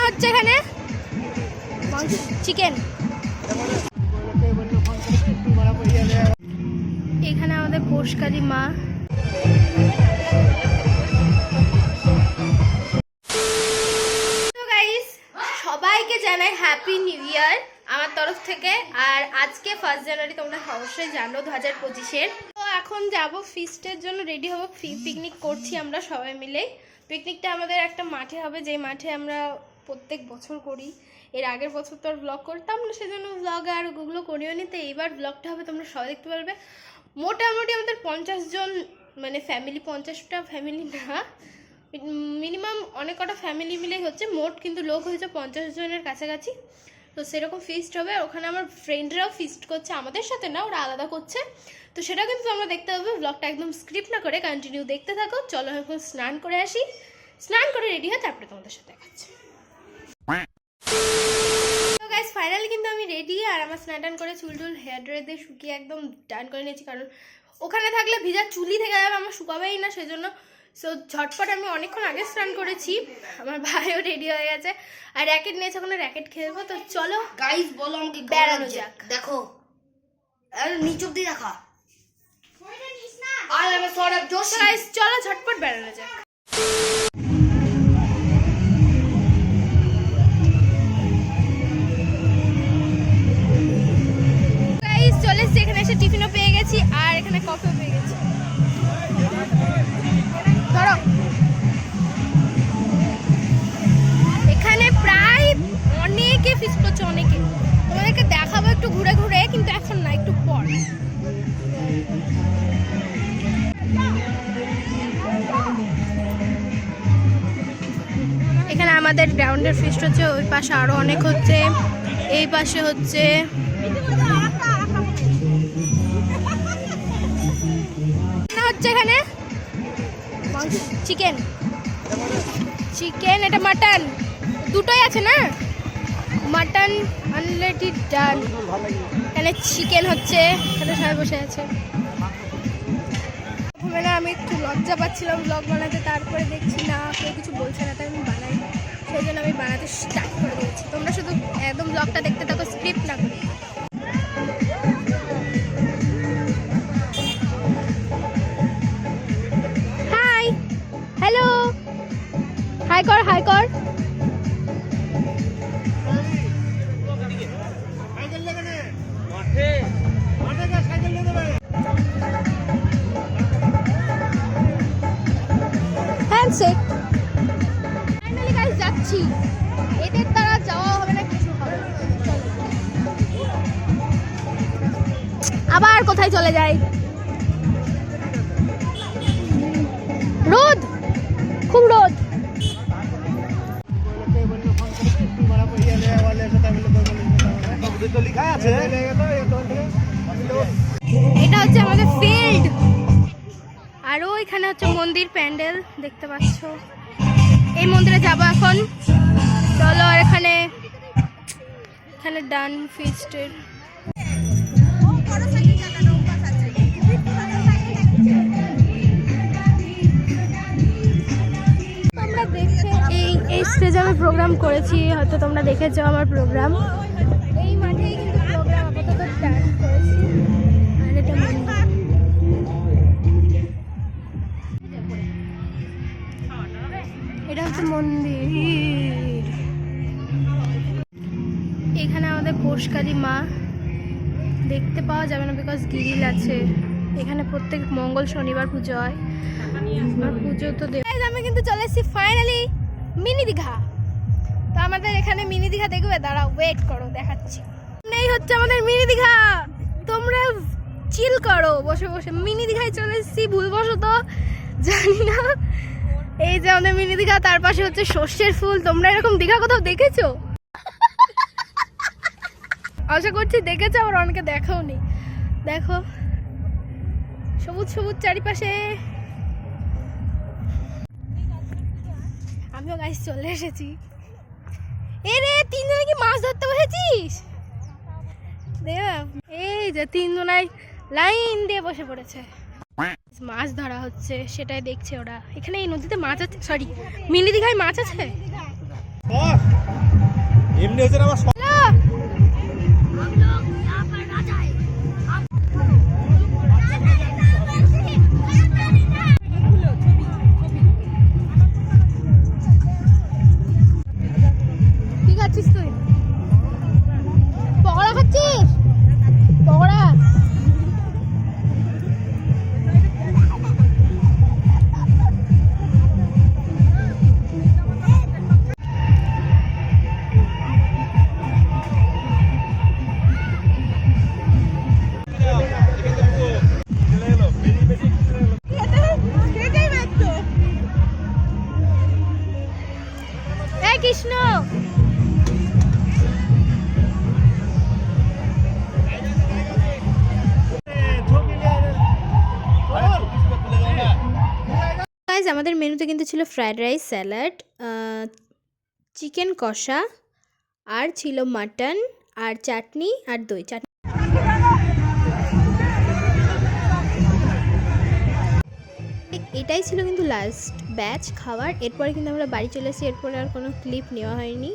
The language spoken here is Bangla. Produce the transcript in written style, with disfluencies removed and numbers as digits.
হচ্ছে এখানে চিকেন। এখানে আমাদের পোষকালী মা। সবাইকে জানাই হ্যাপি নিউ ইয়ার আমার তরফ থেকে। আর আজকে 1 জানুয়ারি, তোমরা অবশ্যই জানো 2025-এর। তো এখন যাব ফিস্টের জন্য, রেডি হবো। পিকনিক করছি আমরা সবাই মিলে। পিকনিকটা আমাদের একটা মাঠে হবে, যে মাঠে আমরা প্রত্যেক বছর করি। এর আগের বছর তো আর ব্লগ করতাম না, সেজন্য ব্লগ আর ওগুলো করিও নি। তো এইবার ব্লগটা হবে, তোমরা সবাই দেখতে পারবে। মোটামুটি আমাদের 50 জন মানে ফ্যামিলি, 50টা ফ্যামিলি না, মিনিমাম অনেক কটা ফ্যামিলি মিলেই হচ্ছে মোট, কিন্তু লোক হয়েছে 50 জনের কাছাকাছি। তো সেরকম ফিস্ট হবে। ওখানে আমার ফ্রেন্ডরাও ফিস্ট করছে, আমাদের সাথে না, ওরা আলাদা করছে। তো সেটা কিন্তু আমরা দেখতে পাবো। ব্লগটা একদম স্ক্রিপ্ট না করে কন্টিনিউ দেখতে থাকো। চলো এখন স্নান করে আসি, স্নান করে রেডি হয়, তারপরে তোমাদের সাথে দেখাচ্ছি। তো গাইস ফাইনালি কিন্তু আমি রেডি। আর আমার স্নান টান করে চুল টুল হেয়ার ড্রায়ার দিয়ে শুকিয়ে একদম ডান করে নিয়েছি, কারণ ওখানে থাকলে ভিজা চুলি থেকে যাবে, আমার শুকাবেই না, সেজন্য। সো ঝটপট আমি অনেকক্ষণ আগে স্নান করেছি। আমার ভাইও রেডি হয়ে গেছে, আর র্যাকেট নিয়েছে, ওখানে র্যাকেট খেলবো। তো চলো গাইস বলো আমাকে বেড়ানো যাক। দেখো আরে নিচ অব্দি দেখা। আর আমি সরব জোশ। গাইস চলো ঝটপট বেড়ানো যাক। গাইস চলে এসেছি, এখানে এসে টিফিনও পেয়ে গেছি, আর এখানে কফিও পেয়ে গেছি। ধরো এখানে প্রায় অনেকে ফিস্ট করছে, অনেকে। তোমাদেরকে দেখাবো একটু ঘুরে ঘুরে, কিন্তু এখন না, একটু পর। এখানে আমাদের গ্রাউন্ডের ফিস্ট হচ্ছে, ওই পাশে আরো অনেক হচ্ছে, এই পাশে হচ্ছে। হচ্ছে এখানে চিকেন, চিকেন, এটা মাটন, দুটোই আছে না, মাটন আনলিমিটেড ডান। এখানে চিকেন হচ্ছে, এখানে সবাই বসে আছে। প্রথমে না আমি একটু লজ্জা পাচ্ছিলাম ব্লগ বানাতে, তারপরে দেখছি না কেউ কিছু বলছে না, তাই আমি বানাই, সেই জন্য আমি বানাতে স্টার্ট করে দিয়েছি। তোমরা শুধু একদম ব্লগটা দেখতে থাকো, স্ক্রিপ্ট না করে। হাই, হ্যালো, হাই কর, হাই কর। হ্যান্ডশেক। ফাইনালি গাইস যাচ্ছি, এদের দ্বারা যাওয়া হবে না, কিছু হবে না। আবার কোথায় চলে যায়, রোদ, খুব রোদ। এটা হচ্ছে আমাদের ফিল্ড, আর ওইখানে হচ্ছে মন্দির প্যান্ডেল দেখতে পাচ্ছ। এই মন্দিরে যাবো এখন, চলো। আর এখানে ডান ফিস্টের। তোমরা দেখছো এই স্টেজে আমি প্রোগ্রাম করেছি, হয়তো তোমরা দেখেছো আমার প্রোগ্রাম। এই মাঠেই কিন্তু প্রোগ্রাম আপাতত ডান্স করেছি। আর এটা এটা হচ্ছে মন্দির। এখানে আমাদের পোষকালী মা দেখতে পাওয়া যাবে না, বিকজ গ্রিল আছে। এখানে প্রত্যেক মঙ্গল শনিবার পুজো হয়, আর পুজো তো আমি কিন্তু চলে এসেছি ফাইনালি মিনি দীঘা। তো আমাদের এখানে মিনি দীঘা দেখবে, দাঁড়া ওয়েট করো, দেখাচ্ছি। এই হচ্ছে আমাদের মিনি দীঘা, তোমরা চিল করো বসে বসে। মিনি দীঘায় চলে এসেছি ভুলবশত, জানি না। এই যে আমাদের মিনি দীঘা, তার পাশে হচ্ছে সর্ষের ফুল। তোমরা এরকম দীঘা কোথাও দেখেছো? আশা করছি দেখেছো, আবার অনেকে দেখাও নি। দেখো সবুজ সবুজ চারিপাশে। আমিও গাইস চলে এসেছি। এরে তিনজনে কি মাছ ধরতে বসেছিস? এই যে তিনজনাই লাইন দিয়ে বসে পড়েছে, মাছ ধরা হচ্ছে, সেটাই দেখছে ওরা। এখানে এই নদীতে মাছ আছে, সরি মিনি দীঘায় মাছ আছে। এমনি হয়েছে না আমার ঠিক আছিস তুই? পকোড়া খাচ্ছিস? পকোড়া কৃষ্ণ গাইজ আমাদের মেনুতে কিন্তু ছিল ফ্রাইড রাইস, স্যালাড, চিকেন কষা, আর ছিল মাটন, আর চাটনি, আর দই চাটনি। এটাই ছিল কিন্তু লাস্ট ব্যাচ খাবার। এরপরে কিন্তু আমরা বাড়ি চলে এসেছি, এরপরে আর কোনো ক্লিপ নেওয়া হয়নি।